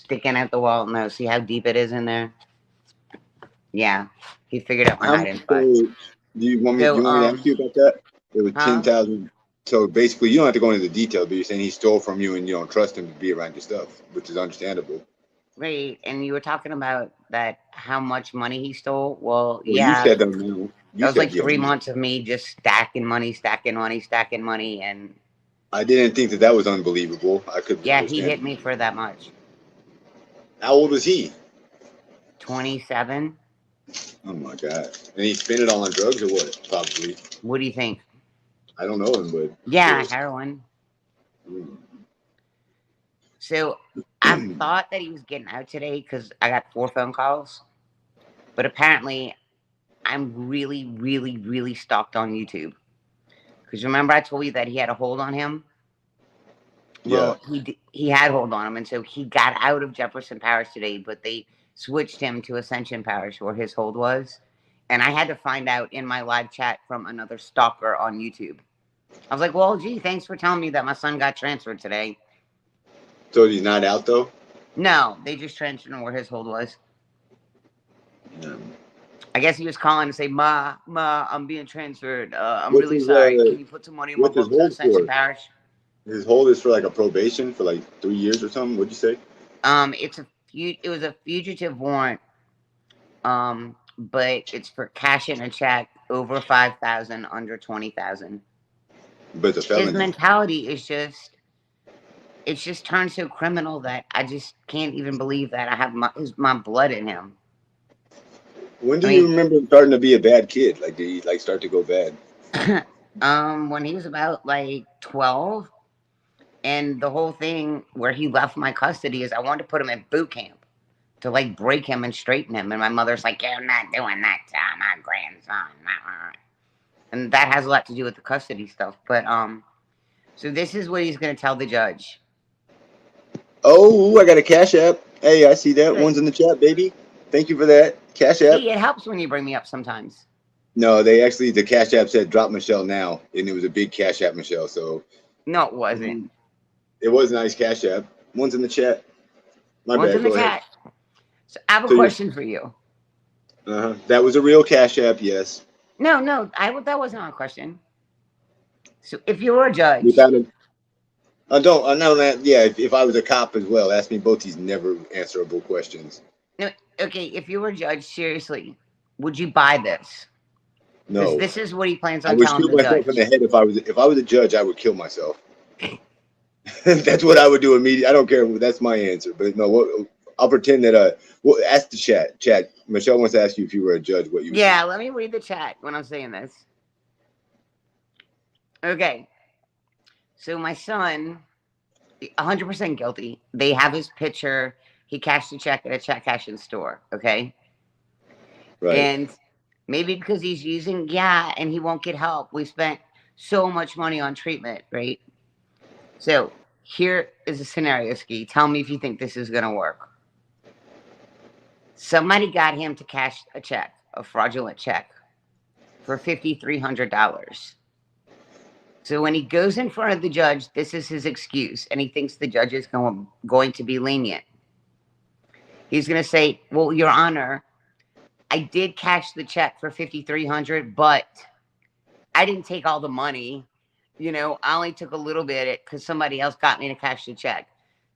sticking out the wall. No, see how deep it is in there? Yeah, he figured out my So, hiding spot. do you want me? Do So, you want me to ask you about that? It was huh? 10,000. So basically, you don't have to go into the details, but you're saying he stole from you and you don't trust him to be around your stuff, which is understandable. Right, and you were talking about that, how much money he stole. Well, Well, you yeah, said that now. You that was said like the 3 months of me just stacking money, stacking money, stacking money, and I didn't think that that was unbelievable. I could yeah, he understand. hit me for that much. How old was he? 27. Oh my god! And he spent it all on drugs or what? Probably. What do you think? I don't know him, but Yeah, sure. heroin. Mm. So I thought that he was getting out today because I got 4 phone calls, but apparently I'm really, really, really stalked on YouTube. Because remember I told you that he had a hold on him. Yeah. Well, he had hold on him, and so he got out of Jefferson Parish today, but they switched him to Ascension Parish where his hold was. And I had to find out in my live chat from another stalker on YouTube. I was like, well, gee, thanks for telling me that my son got transferred today. So he's not out though. No, they just transferred him where his hold was. Yeah. I guess he was calling to say, Ma, I'm being transferred. I'm What's really his sorry. Can you put some money in my what's his books at hold Ascension for? Parish? His hold is for like a probation for like 3 years or something. What'd you say? It was a fugitive warrant. But it's for cash in a check over 5,000, under 20,000. But it's a His felony. mentality is just, it's just turned so criminal that I just can't even believe that I have my blood in him. When I do you mean, remember him starting to be a bad kid? Like, did he like start to go bad? when he was about like 12, and the whole thing where he left my custody is I wanted to put him in boot camp to like break him and straighten him. And my mother's like, "You're not doing that to my grandson." And that has a lot to do with the custody stuff. But so this is what he's going to tell the judge. Oh, I got a Cash App. Hey, I see that. Good. One's in the chat, baby. Thank you for that. Cash App. See, it helps when you bring me up sometimes. No, they actually, the Cash App said drop Michelle now, and it was a big Cash App, Michelle. So No, it wasn't. it was a nice Cash App. One's in the chat. My One's in bad. the Go ahead. chat. So I have a So you're, question for you. that was a real Cash App, yes. No, that wasn't a question. So if you were a judge, Without a, I don't, I know that, yeah, if I was a cop as well, ask me both these never answerable questions. no, okay, if you were a judge, seriously, would you buy this? Because No. this is what he plans I on would telling shoot the myself in the judge. head if I was a judge, I would kill myself. That's what I would do immediately. I don't care. That's my answer. But no, I'll pretend that. Well, ask the chat. Chat. Michelle wants to ask you if you were a judge, what you would do. Yeah, let me read the chat when I'm saying this. Okay, so my son, 100% guilty. They have his picture. He cashed a check at a check cashing store. Okay, Right. and maybe because he's using, yeah, and he won't get help. We spent so much money on treatment, right? So here is a scenario, Ski. Tell me if you think this is gonna work. Somebody got him to cash a check, a fraudulent check, for $5,300. So when he goes in front of the judge, this is his excuse, and he thinks the judge is going to be lenient. He's going to say, "Well, Your Honor, I did cash the check for $5,300, but I didn't take all the money. I only took a little bit because somebody else got me to cash the check."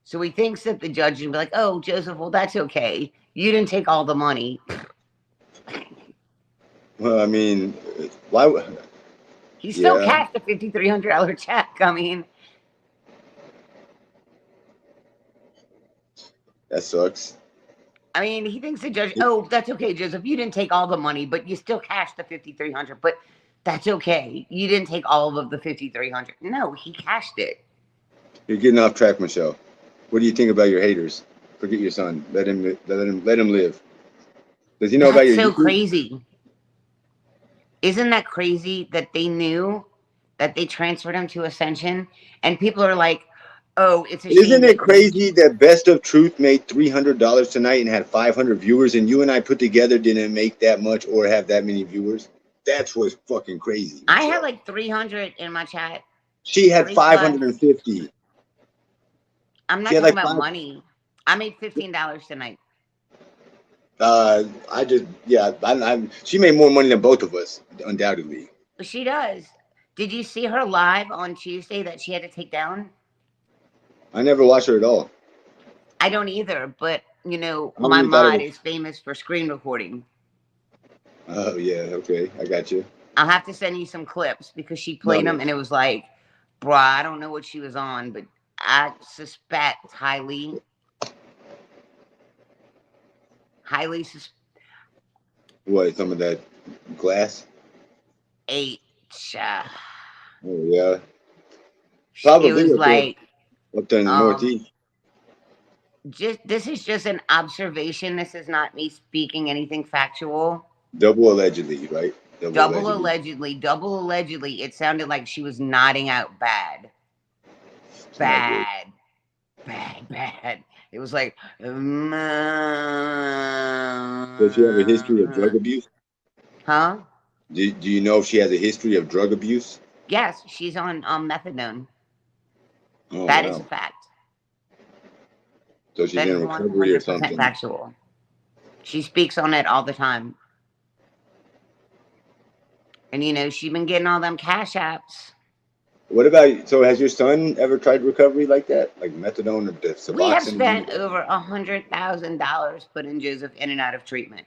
So he thinks that the judge will be like, "Oh, Joseph, well, that's okay. You didn't take all the money." Well, I mean, why? He still Yeah, cashed a $5,300 check. I mean, that sucks. he thinks the judge, "Oh, that's okay, Joseph. You didn't take all the money, but you still cashed the 5,300. But that's okay. You didn't take all of the 5,300. No, he cashed it." You're getting off track, Michelle. What do you think about your haters? Forget your son. Let him live. Does he know about That's your so YouTube? crazy. Isn't that crazy that they knew that they transferred him to Ascension, and people are like, "Oh, it's a Isn't shame it that you." crazy that Best of Truth made $300 tonight and had 500 viewers, and you and I put together didn't make that much or have that many viewers? That's what's fucking crazy, I had Michelle. like 300 in my chat. She had 3 plus. 550. I'm She not had talking like about five. money. I made $15 tonight. I just, yeah, she made more money than both of us, undoubtedly. She does. Did you see her live on Tuesday that she had to take down? I never watched her at all. I don't either, but you know, I my only thought it mod was. is famous for screen recording. Oh yeah, okay, I got you. I'll have to send you some clips because she played No, them and it was like, bruh, I don't know what she was on, but I suspect highly what, some of that glass? H. Oh yeah, It probably was like, up there in the um, Northeast. this is just an observation. This is not me speaking anything factual. Double allegedly, right? Double allegedly. Double allegedly. It sounded like she was nodding out bad. It's not good. Bad. It was like, Does she have a history of drug abuse? huh? Do you know if she has a history of drug abuse? Yes, she's on methadone. Oh That is a wow. fact. So she's That is in recovery or 100% something. factual. She speaks on it all the time. And you know, she's been getting all them cash apps. What about, so has your son ever tried recovery like that? Like methadone or the We have Suboxone? spent over $100,000 putting Joseph in and out of treatment.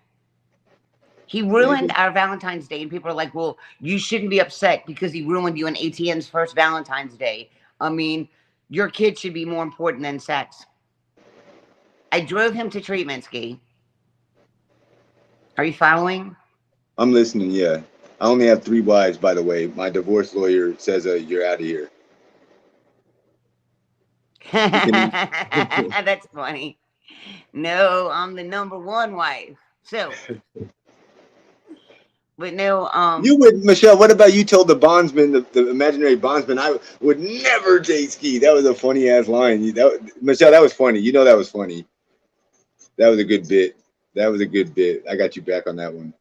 He ruined our Valentine's Day, and people are like, well, you shouldn't be upset because he ruined you and ATN's first Valentine's Day. I mean, your kid should be more important than sex. I drove him to treatment, Ski. Are you following? I'm listening, yeah. I only have 3 wives, by the way. My divorce lawyer says you're out of here. That's funny. No, I'm the number 1 wife. So, but no, You would, Michelle, what about you told the bondsman, the imaginary bondsman, I would never date Ski. That was a funny ass line. Michelle, that was funny. You know that was funny. That was a good bit. That was a good bit. I got you back on that one.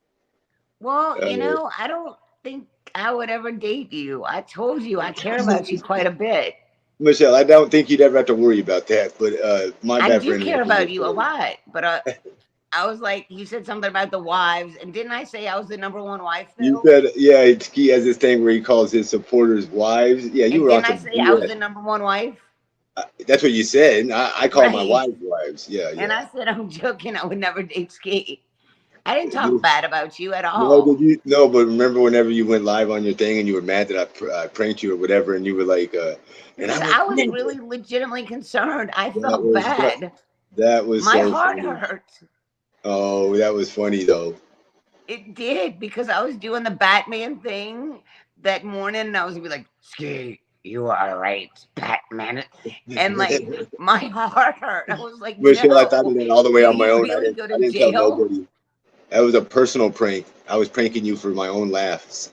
well, you know, I don't think I would ever date you. I told you I care about you quite a bit. Michelle, I don't think you'd ever have to worry about that. But my I bad do for care interrupting about your you a story. lot, but I was like, you said something about the wives, and didn't I say I was the number 1 wife You though? said, yeah, Ski has this thing where he calls his supporters wives. Yeah, you And were on didn't I some say I was BS. the number 1 wife? That's what you said. I call my Right. wives wives. Yeah, And yeah. I said I'm joking. I would never date Ski. I didn't talk bad about you at No, all. did you? No, but remember whenever you went live on your thing and you were mad that I pranked you or whatever, and you were like, and Because I would I was never. really legitimately concerned. I That felt was bad. that was My so heart funny. hurt. Oh, that was funny though. It did because I was doing the Batman thing that morning and I was gonna be like, Ski, you are right, Batman. And like my heart hurt. I was like, Michelle, I thought no, of that all the way did on my he own. really go to I didn't tell jail? nobody. That was a personal prank. I was pranking you for my own laughs.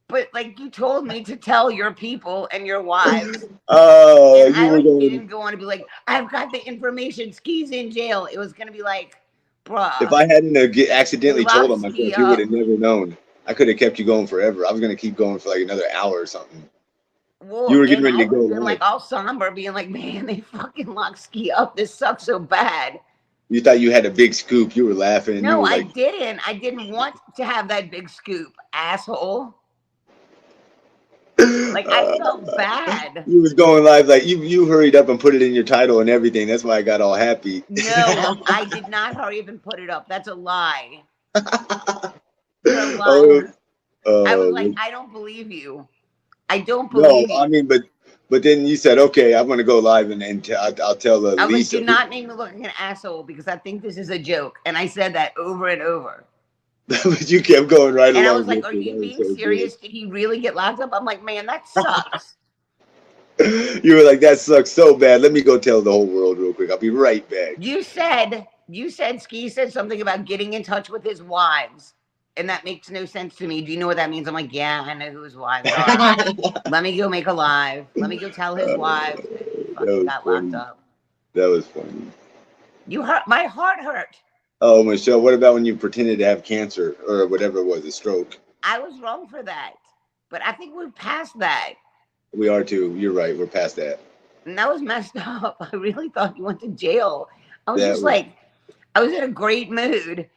But like you told me to tell your people and your wives. Oh, And you I were like going. didn't go on to be like, I've got the information. Ski's in jail. It was gonna be like, If bruh, I hadn't they accidentally told locked on myself, Ski you would up. have never known. I could have kept you going forever. I was gonna keep going for like another hour or something. You Well, were getting and ready I to go would have been live. like all somber, being like, man, they fucking locked Ski up. This sucks so bad. You thought you had a big scoop. You were laughing and you No, were I like, didn't. I didn't want to have that big scoop, asshole. Like I felt bad. you was going live like you hurried up and put it in your title and everything. That's why I got all happy. No, I did not hurry up and put it up. That's a lie. You're a Oh, liar. I was like, I don't believe you. I don't no, believe I you. mean, but then you said, okay, I'm gonna go live and I'll tell I was like, Lisa. do not make me look like an asshole because I think this is a joke. And I said that over and over. But you kept going right And I along was like, with are it. you That was being so good. serious? Did he really get locked up? I'm like, man, that sucks. You were like, that sucks so bad. Let me go tell the whole world real quick. I'll be right back. You said Ski said something about getting in touch with his wives. And that makes no sense to me. Do you know what that means? I'm like, yeah, I know who his wives are. Let me go make a live. Let me go tell his wives that he That fucking was got locked funny. up. That was funny. You hurt my heart hurt. Oh, Michelle, what about when you pretended to have cancer or whatever it was, a stroke? I was wrong for that. But I think we're past that. We are too. You're right. We're past that. And that was messed up. I really thought you went to jail. I was That just was. like, I was in a great mood.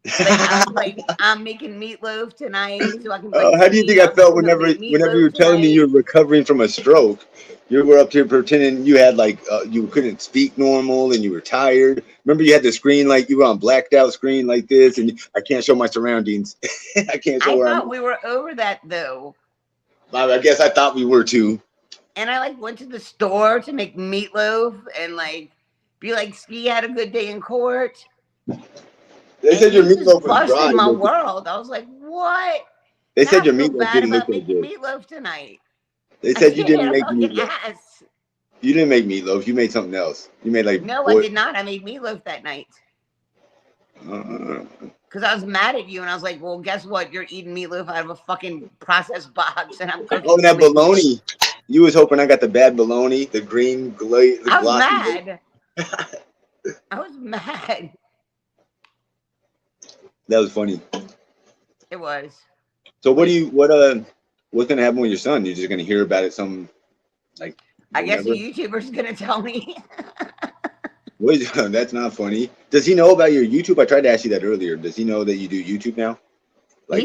Like I was like, I'm making meatloaf tonight, so I can like How do you see. think I I was like, felt I'm gonna whenever make you meatloaf were telling me you tonight. were recovering from a stroke? You were up here pretending you had like you couldn't speak normal and you were tired. Remember, you had the screen like you were on blacked out screen like this, and I can't show my surroundings. I can't show I where thought I'm. we were over that though. I guess I thought we were too. And I like went to the store to make meatloaf and like be like, Ski had a good day in court. They And said your you just meatloaf was dry. busted my world. I was like, what? They Now said I your feel meatloaf bad didn't look about that making good. meatloaf tonight. They I said you can't didn't a make fucking meatloaf. ass. You didn't make meatloaf. You made something else. You made like No, I boy. did not. I made meatloaf that night. Uh, Because I was mad at you and I was like, well, guess what? You're eating meatloaf out of a fucking processed box and I'm oh, cooking that something. bologna. You was hoping I got the bad bologna, the green glaze, the I was glossy. mad. I was mad. That was funny. It was. So what's gonna happen with your son? You're just gonna hear about it some like I guess a whenever? YouTuber's going to tell me. That's not funny. Does he know about your YouTube? I tried to ask you that earlier. Does he know that you do YouTube now? Like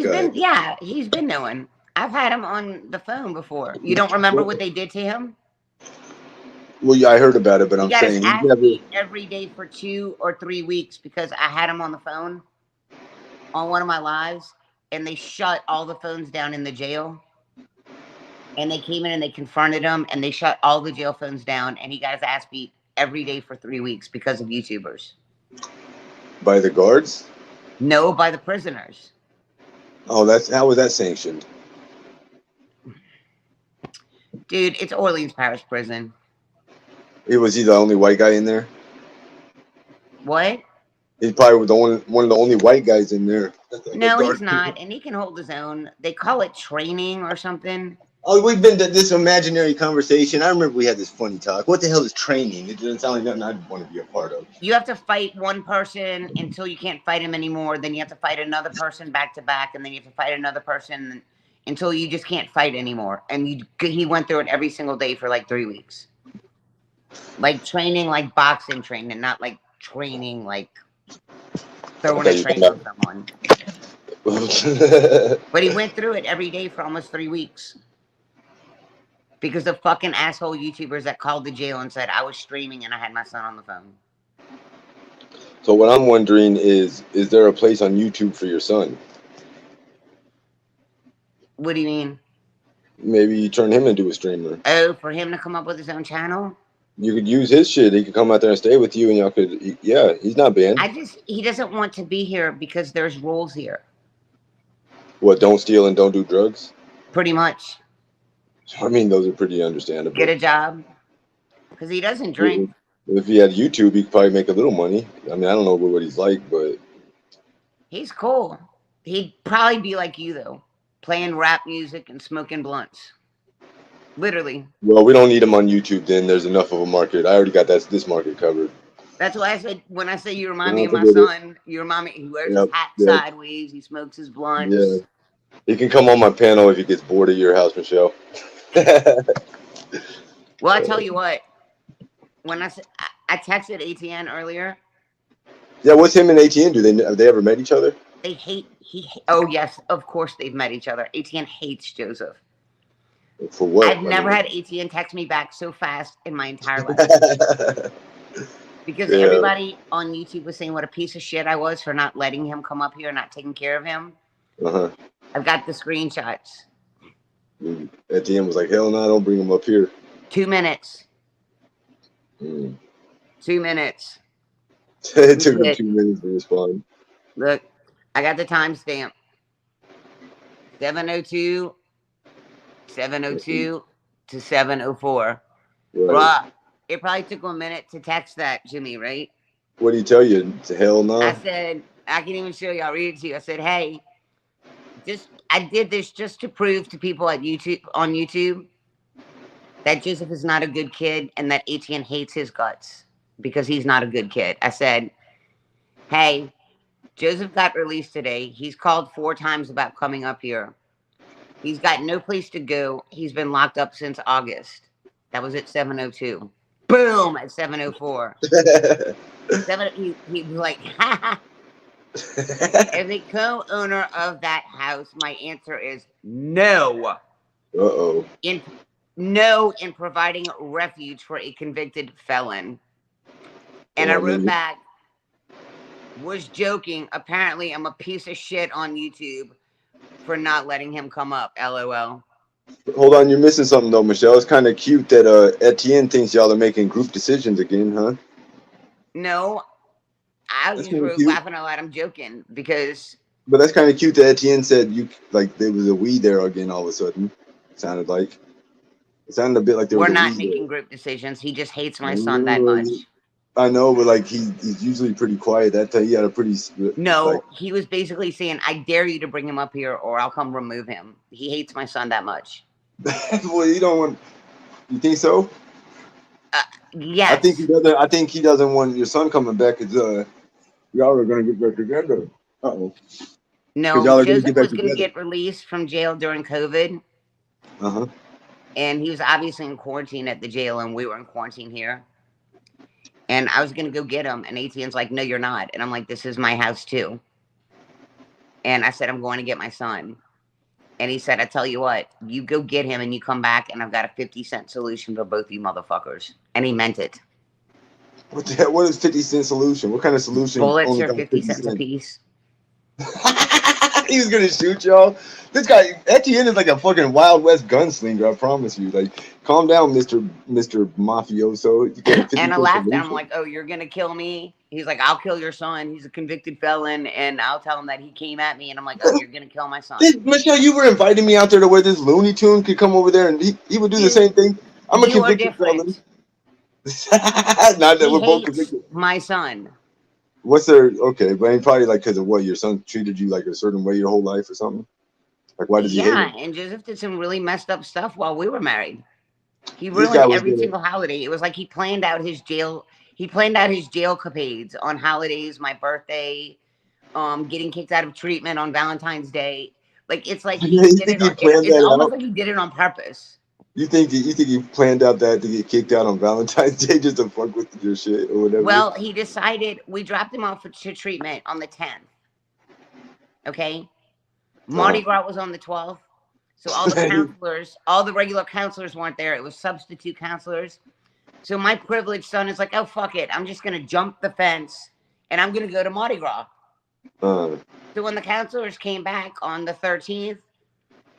He's been knowing. I've had him on the phone before. You don't remember what they did to him? well, yeah, I heard about it, but He I'm got his saying he's ass never. beat every day for 2 or 3 weeks because I had him on the phone on one of my lives and they shut all the phones down in the jail. And they came in and they confronted him and they shut all the jail phones down and he got his ass beat every day for 3 weeks because of YouTubers. By the guards? No, by the prisoners. Oh, how was that sanctioned? Dude, it's Orleans Parish Prison. Was he the only white guy in there? What? He's probably one of the only white guys in there. No, he's not. And he can hold his own. They call it training or something. Oh, we've been to this imaginary conversation. I remember we had this funny talk. What the hell is training? It doesn't sound like nothing I'd want to be a part of. You have to fight one person until you can't fight him anymore. Then you have to fight another person back to back. And then you have to fight another person until you just can't fight anymore. And he went through it every single day for like 3 weeks. Like training, like boxing training, not like training, like throwing a train on someone. But he went through it every day for almost 3 weeks. Because of fucking asshole YouTubers that called the jail and said I was streaming and I had my son on the phone. So what I'm wondering is there a place on YouTube for your son? What do you mean? Maybe you turn him into a streamer. Oh, for him to come up with his own channel? You could use his shit. He could come out there and stay with you, and y'all could. Yeah, he's not banned. He doesn't want to be here because there's rules here. What? Don't steal and don't do drugs. Pretty much. I mean, those are pretty understandable. Get a job. Because he doesn't drink. If he had YouTube, he could probably make a little money. I mean, I don't know what he's like, but he's cool. He'd probably be like you though, playing rap music and smoking blunts. Literally. Well, we don't need him on YouTube then. There's enough of a market. I already got this market covered. That's why I said, when I say you remind me of my son, you remind me, he wears his hat sideways, he smokes his blunts. Yeah. He can come on my panel if he gets bored at your house, Michelle. Well, I tell you what, when I texted ATN earlier. Yeah, what's him and ATN do? Have they ever met each other? They hate, oh yes, of course they've met each other. ATN hates Joseph. For what? I've never had ATN text me back so fast in my entire life. Because everybody on YouTube was saying what a piece of shit I was for not letting him come up here, not taking care of him. I've got the screenshots. ATN was like, hell no, don't bring him up here. 2 minutes. 2 minutes. It took him 2 minutes to respond. Look, I got the timestamp. 7:02 to 7:04. Right. Bruh, it probably took him a minute to text that to me, right? What did he tell you? Hell no. I said, I can even show you. I'll read it to you. I said, hey, I did this just to prove to people at YouTube that Joseph is not a good kid and that ATN hates his guts because he's not a good kid. I said, hey, Joseph got released today. He's called 4 times about coming up here. He's got no place to go. He's been locked up since August. That was at 7:02. Boom at 7:04. He was like, ha. As a co-owner of that house, my answer is no. Uh-oh. No in providing refuge for a convicted felon. And I wrote back, was joking. Apparently, I'm a piece of shit on YouTube for not letting him come up. LOL. Hold on, you're missing something though, Michelle. It's kind of cute that Etienne thinks y'all are making group decisions again, huh? No, I That's just kind of wrote cute. laughing out loud. I'm joking because. But that's kind of cute that Etienne said you like there was a we there again all of a sudden. It sounded a bit like there We're was a not we making there. group decisions. He just hates my son that much. I know, but like he's usually pretty quiet. That time he had a pretty No, like. he was basically saying, I dare you to bring him up here or I'll come remove him. He hates my son that much. Well, you don't want. You think so? Yes. I think he doesn't. I think he doesn't want your son coming back. Cause y'all are gonna get back together. Uh-oh. No, y'all are Joseph gonna was going to get released from jail during COVID. Uh-huh. And he was obviously in quarantine at the jail, and we were in quarantine here. And I was going to go get him, and ATN's like, no, you're not. And I'm like, this is my house too. And I said, I'm going to get my son. And he said, I tell you what, you go get him and you come back, and I've got a 50-cent solution for both you motherfuckers. And he meant it. What the hell? What is 50-cent solution? What kind of solution? Bullets only are costs 50 cents a piece. He was gonna shoot y'all. This guy Etienne is like a fucking Wild West gunslinger. I promise you. Like, calm down, Mister Mafioso. You got a And I 50-cent laughed, and I'm solution? like, oh, you're going to kill me? He's like, I'll kill your son. He's a convicted felon, and I'll tell him that he came at me. And I'm like, oh, you're going to kill my son. Michelle, you were inviting me out there to where this Looney Tune could come over there and he would do the same thing. I'm a You are convicted felon. different. Not that He we're both hates convicted. my son. What's there? Okay, but ain't probably like because of what your son treated you like a certain way your whole life or something. Like, why does he hate Yeah, him? and Joseph did some really messed up stuff while we were married. He This ruined guy was every gonna. single holiday. It was like he planned out his jail. He planned out his jail capades on holidays, my birthday, getting kicked out of treatment on Valentine's Day. Like it's like he You did think it. he planned It's that almost out? like he did it on purpose. You think he planned out that to get kicked out on Valentine's Day just to fuck with your shit or whatever? Well, he decided we dropped him off to treatment on the 10th. Okay, Mardi Gras was on the 12th. So all the counselors, all the regular counselors weren't there. It was substitute counselors. So my privileged son is like, oh, fuck it. I'm just going to jump the fence and I'm going to go to Mardi Gras. So when the counselors came back on the 13th,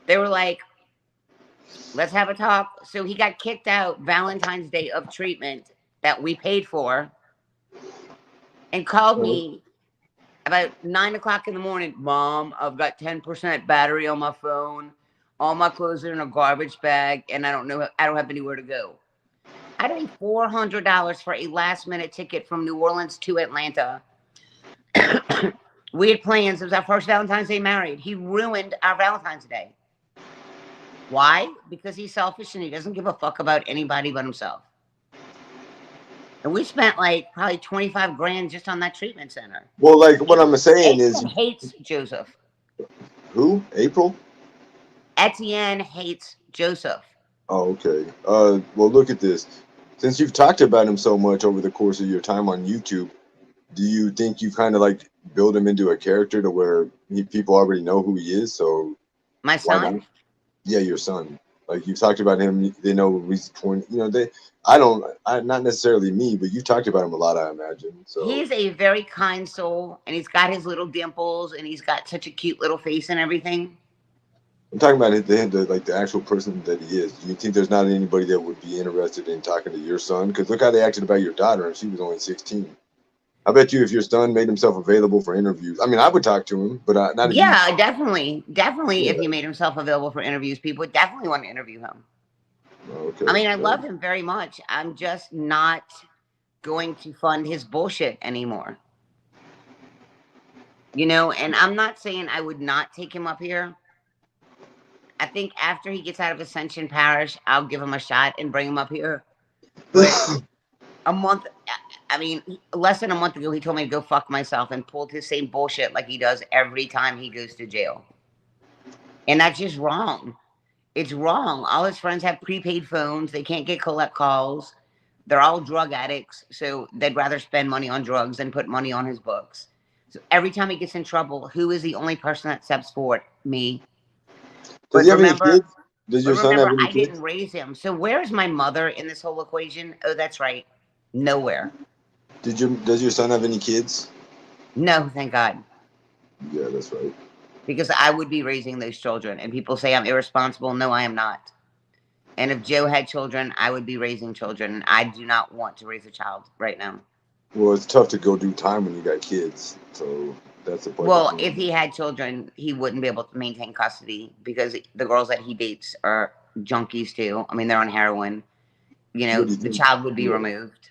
they were like, let's have a talk. So he got kicked out Valentine's Day of treatment that we paid for and called me about 9 o'clock in the morning. Mom, I've got 10% battery on my phone. All my clothes are in a garbage bag and I don't have anywhere to go. I paid $400 for a last-minute ticket from New Orleans to Atlanta. We had plans. It was our first Valentine's Day married. He ruined our Valentine's Day. Why? Because he's selfish and he doesn't give a fuck about anybody but himself. And we spent like probably 25 grand just on that treatment center. Well, like what I'm saying is, hates Joseph. Who? April? Etienne hates Joseph. Oh, okay. Well, look at this. Since you've talked about him so much over the course of your time on YouTube, do you think you've kind of like built him into a character to where people already know who he is? So my son? Yeah, your son. Like you've talked about him, they know he's 20. You know, not necessarily me, but you talked about him a lot, I imagine. So he's a very kind soul, and he's got his little dimples, and he's got such a cute little face and everything. I'm talking about the actual person that he is. Do you think there's not anybody that would be interested in talking to your son? Because look how they acted about your daughter, and she was only 16. I bet you if your son made himself available for interviews, I mean, I would talk to him, but not. Yeah, definitely. Yeah. If he made himself available for interviews, people would definitely want to interview him. Okay. I mean, I love him very much. I'm just not going to fund his bullshit anymore. You know, and I'm not saying I would not take him up here. I think after he gets out of Ascension Parish, I'll give him a shot and bring him up here. But less than a month ago, he told me to go fuck myself and pulled his same bullshit like he does every time he goes to jail. And that's just wrong. It's wrong. All his friends have prepaid phones. They can't get collect calls. They're all drug addicts, so they'd rather spend money on drugs than put money on his books. So every time he gets in trouble, who is the only person that steps forward? Me. Does But he have any remember, kids? Does your son have any I didn't kids? raise him. So where's my mother in this whole equation? Oh, that's right. Nowhere. Does your son have any kids? No, thank God. Yeah, that's right. Because I would be raising those children. And people say I'm irresponsible. No, I am not. And if Joe had children, I would be raising children. And I do not want to raise a child right now. Well, it's tough to go do time when you got kids. So that's the part. Well, if he had children, he wouldn't be able to maintain custody because the girls that he dates are junkies too. I mean, they're on heroin. You know, the child would be removed.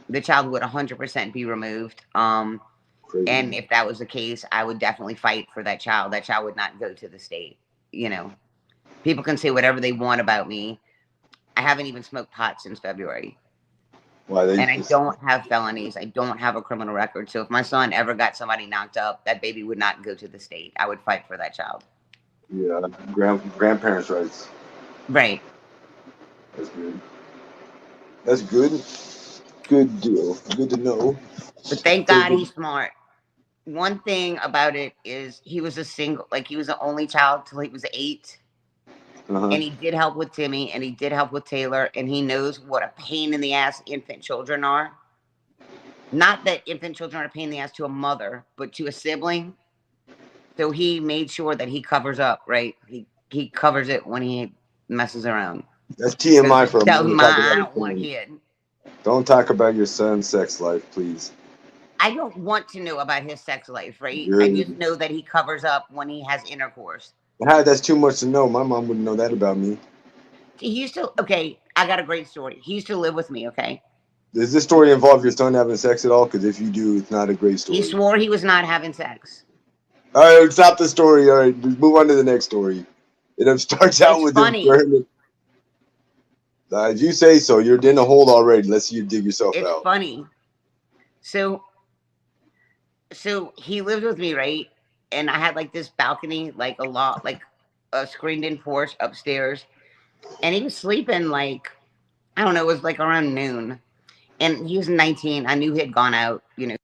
The child would 100% be removed. Crazy. And if that was the case, I would definitely fight for that child. That child would not go to the state. You know, people can say whatever they want about me. I haven't even smoked pot since February. And I don't have felonies. I don't have a criminal record. So if my son ever got somebody knocked up, that baby would not go to the state. I would fight for that child. Yeah, grandparents' rights. Right. That's good. That's good. Good deal. Good to know. But thank God he's smart. One thing about it is he was he was the only child till he was 8. And he did help with Timmy, and he did help with Taylor, and he knows what a pain in the ass infant children are. Not that infant children are a pain in the ass to a mother, but to a sibling. So he made sure that he covers up, right? He covers it when he messes around. That's TMI for a mother. I don't want a kid. Don't talk about your son's sex life, please. I don't want to know about his sex life, right? I just know that he covers up when he has intercourse. That's too much to know. My mom wouldn't know that about me. He used to, okay, I got a great story. He used to live with me, okay? Does this story involve your son having sex at all? Because if you do, it's not a great story. He swore he was not having sex. All right, stop the story. All right, move on to the next story. It starts out with funny. If you say so, you're in a hole already. Let's see you dig yourself out. It's funny. So he lived with me, right? And I had like this balcony, like a screened-in porch upstairs. And he was sleeping like, I don't know, it was like around noon. And he was 19. I knew he had gone out, you know.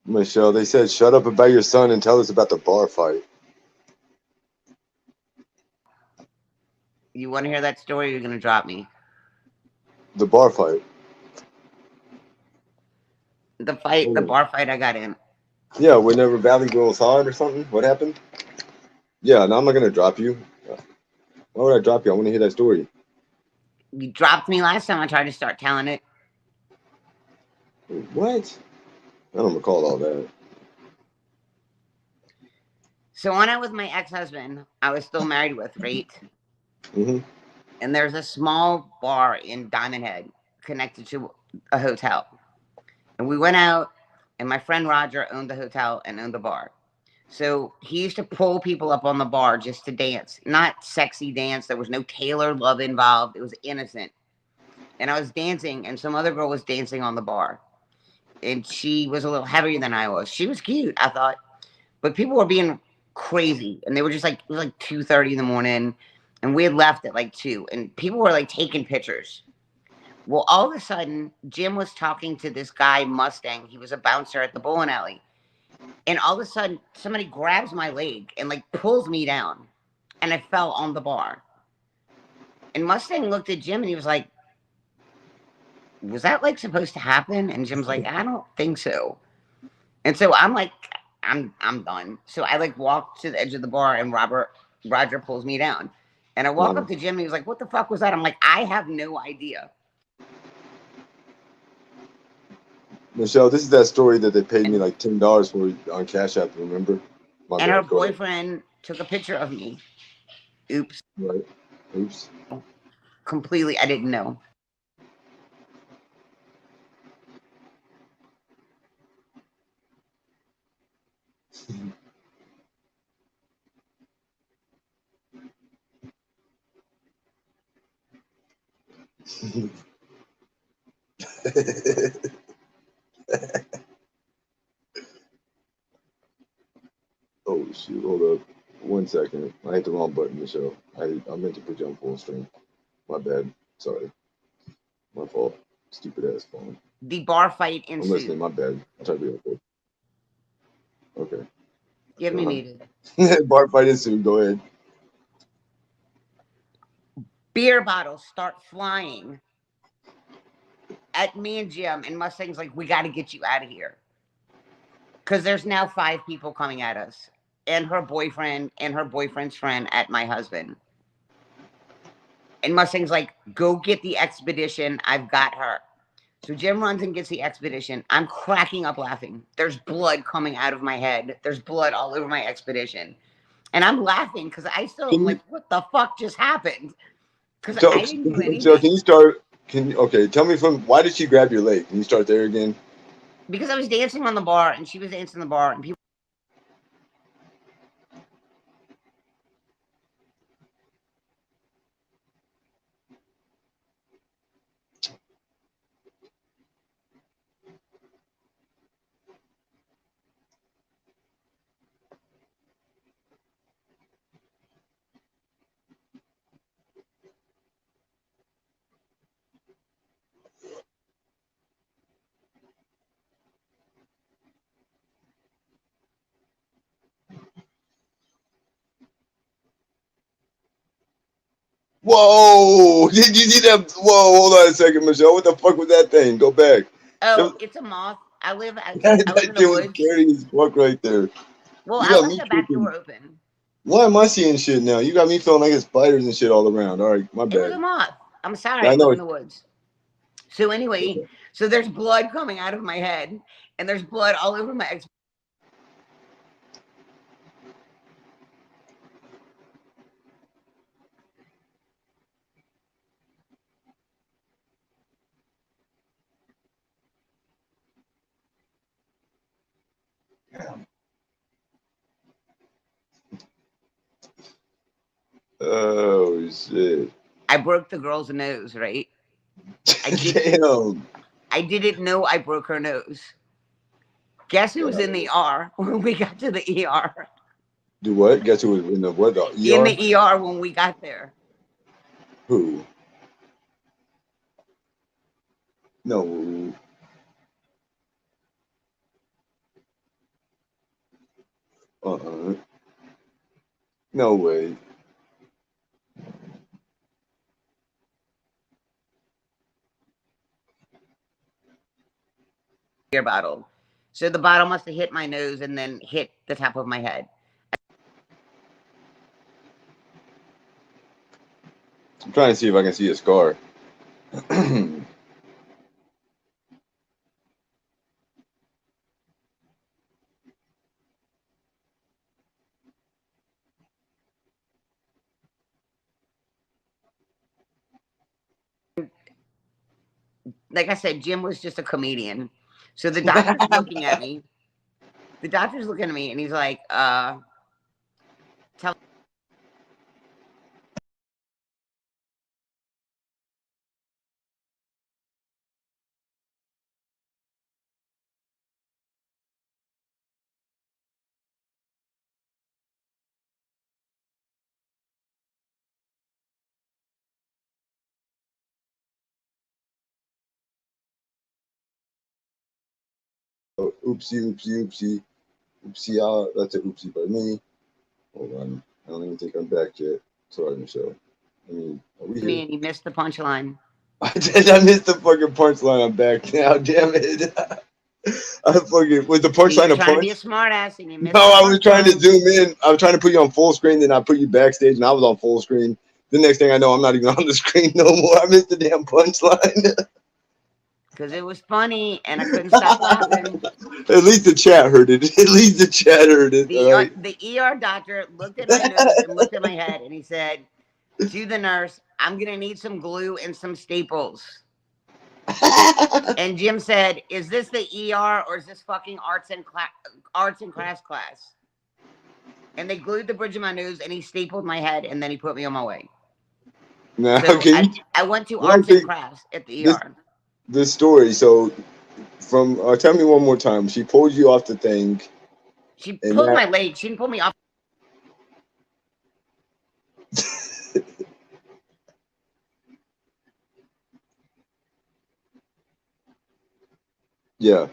Michelle, they said, shut up about your son and tell us about the bar fight. You want to hear that story or you're going to drop me? The bar fight. The bar fight I got in. Yeah, whenever Valley Girl saw it or something. What happened? Yeah, no, I'm not going to drop you. Why would I drop you? I want to hear that story. You dropped me last time I tried to start telling it. What? I don't recall all that. So when I was my ex-husband, I was still married with, right? Mm-hmm. And there's a small bar in Diamond Head connected to a hotel. And we went out, and my friend Roger owned the hotel and owned the bar. So he used to pull people up on the bar just to dance. Not sexy dance. There was no tailored love involved. It was innocent. And I was dancing, and some other girl was dancing on the bar. And she was a little heavier than I was. She was cute, I thought. But people were being crazy. And they were just like, it was like 2:30 in the morning. And we had left at like 2. And people were like taking pictures. Well, all of a sudden, Jim was talking to this guy, Mustang. He was a bouncer at the bowling alley. And all of a sudden, somebody grabs my leg and like pulls me down. And I fell on the bar. And Mustang looked at Jim and he was like, was that like supposed to happen? And Jim's like, I don't think so. And so I'm like, I'm done. So I like walk to the edge of the bar, and Roger pulls me down. And I walk up to Jim, and he was like, what the fuck was that? I'm like, I have no idea. Michelle, this is that story that they paid me like $10 for on Cash App, remember? My and bad. her Go ahead. boyfriend took a picture of me. Oops. Right. Oops. Completely, I didn't know. Oh shoot, hold up. 1 second. I hit the wrong button, Michelle. I meant to put you on full screen. My bad. Sorry. My fault. Stupid ass phone. The bar fight I'm ensued. listening, my bad. I'll try to be okay. Okay. You have me muted. Bar fight ensued, go ahead. Beer bottles start flying at me and Jim, and Mustang's like, we got to get you out of here. Because there's now 5 people coming at us, and her boyfriend and her boyfriend's friend at my husband. And Mustang's like, go get the expedition. I've got her. So Jim runs and gets the expedition. I'm cracking up laughing. There's blood coming out of my head. There's blood all over my expedition. And I'm laughing because I still am like, what the fuck just happened? Because I didn't do anything. So can you start? Okay, tell me why did she grab your leg? Can you start there again? Because I was dancing on the bar, and she was dancing on the bar, and people. Whoa! Did you see that? Whoa! Hold on a second, Michelle. What the fuck was that thing? Go back. Oh, it's a moth. I live in That the was woods. scary as fuck right there. Well, I left the back door open. Why am I seeing shit now? You got me feeling like it's spiders and shit all around. All right, my bad. It was a moth. I'm sorry. I live in the woods. So anyway, so there's blood coming out of my head, and there's blood all over my ex. Oh shit! I broke the girl's nose, right? Damn. I didn't know I broke her nose. Guess who was in the ER when we got to the ER? Do what? Guess who was in the what? The ER? In the ER when we got there. Who? No. No way. Beer bottle. So the bottle must have hit my nose and then hit the top of my head. I'm trying to see if I can see a scar. Like I said, Jim was just a comedian. So the doctor's looking at me. The doctor's looking at me, and he's like, tell. Oh, oopsie. That's an oopsie by me. Hold on. I don't even think I'm back yet. Sorry, Michelle. I mean, are we here? And he missed the punchline. I missed the fucking punchline. I'm back now. Damn it. I fucking was the You were punchline a trying to be a punch? smart ass and you No, missed the I was trying to punchline. zoom in. I was trying to put you on full screen, then I put you backstage, and I was on full screen. The next thing I know, I'm not even on the screen no more. I missed the damn punchline. Because it was funny and I couldn't stop laughing. At least the chat heard it. At least the chat heard it. All right. The ER doctor looked at my nose and looked at my head and he said to the nurse, I'm going to need some glue and some staples. And Jim said, is this the ER or is this fucking arts and crafts class? And they glued the bridge of my nose and he stapled my head and then he put me on my way. Now, So okay. I went to I don't arts and think crafts at the this ER. this story. So, from tell me one more time. She pulled you off the thing, She and pulled that my leg. She didn't pull me off. yeah.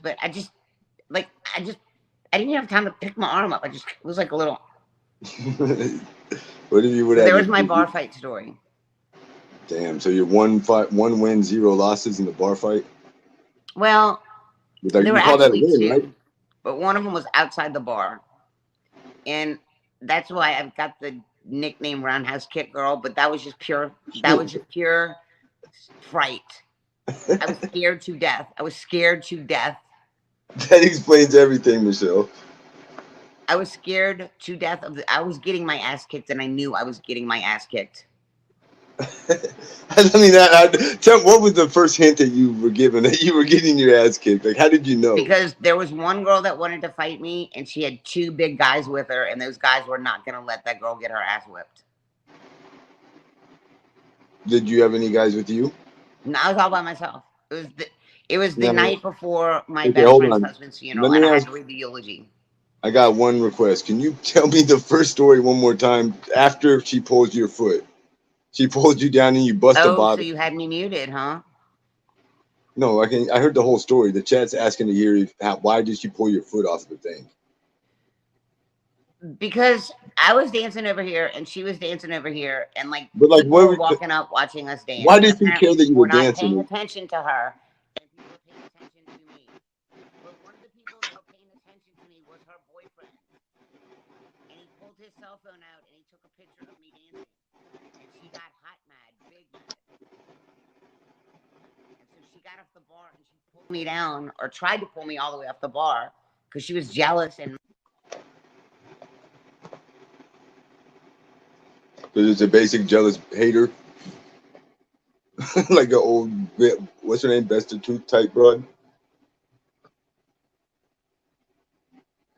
But I just, like, I didn't have time to pick my arm up. It was like a little. What if you would So have? there was my bar fight story. Damn. So you're 1 win, 0 losses in the bar fight. Well, Like, there were you call that a actually win, two, right? but one of them was outside the bar, and that's why I've got the nickname Roundhouse Kick Girl. But that was just pure. That was just pure fright. I was scared to death. I was scared to death. That explains everything, Michelle. I was scared to death I was getting my ass kicked, and I knew I was getting my ass kicked. I mean, what was the first hint that you were given that you were getting your ass kicked? Like, how did you know? Because there was one girl that wanted to fight me, and she had two big guys with her, and those guys were not going to let that girl get her ass whipped. Did you have any guys with you? No, I was all by myself. It was the No. night before my Okay, best hold friend's on. husband's funeral, Let and me I had ask. to read the eulogy. I got one request. Can you tell me the first story one more time after she pulls your foot? She pulled you down and you bust a Oh, so bottle. you had me muted, huh? No, I heard the whole story. The chat's asking to hear why did she pull your foot off the thing? Because I was dancing over here, and she was dancing over here, and like But like, people were walking up watching us dance. why And did she care apparently that you people were were not paying dancing? attention to her, and people were paying attention to me. But one of the people that were paying attention to me was her boyfriend, and he pulled his cell phone out and he took a picture of me dancing, and she got hot mad, big mad, and so she got off the bar and she pulled me down, or tried to pull me all the way off the bar because she was jealous and. Because it's a basic jealous hater, like an old what's her name, best of truth type broad.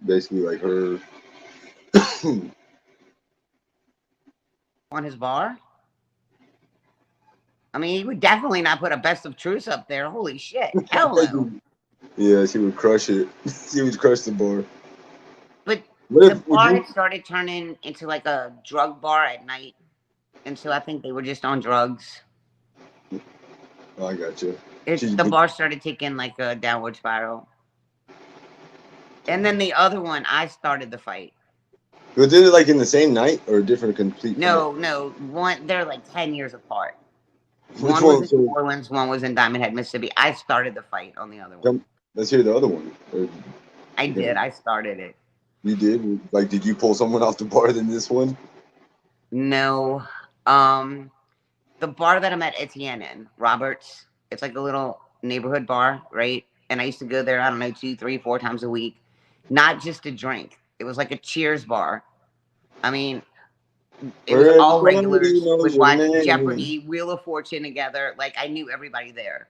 Basically, like her. On his bar. I mean, he would definitely not put a best of truths up there. Holy shit. Hell no. Yeah, she would crush it. She would crush the bar. But What the if, would bar you? had started turning into like a drug bar at night. And so I think they were just on drugs. Oh, I got you. The bar started taking like a downward spiral. And then the other one, I started the fight. Was it like in the same night or a different complete? No. They're like 10 years apart. Which One was in New Orleans, one was in Diamond Head, Mississippi. I started the fight on the other one. Let's hear the other one. I did. I started it. You did? Like, did you pull someone off the bar than this one? No. The bar that I'm at Etienne in, Roberts, it's like a little neighborhood bar, right? And I used to go there, I don't know, 2, 3, 4 times a week. Not just to drink. It was like a cheers bar. I mean, it was all regulars. We'd watch Jeopardy, Wheel of Fortune together. Like, I knew everybody there.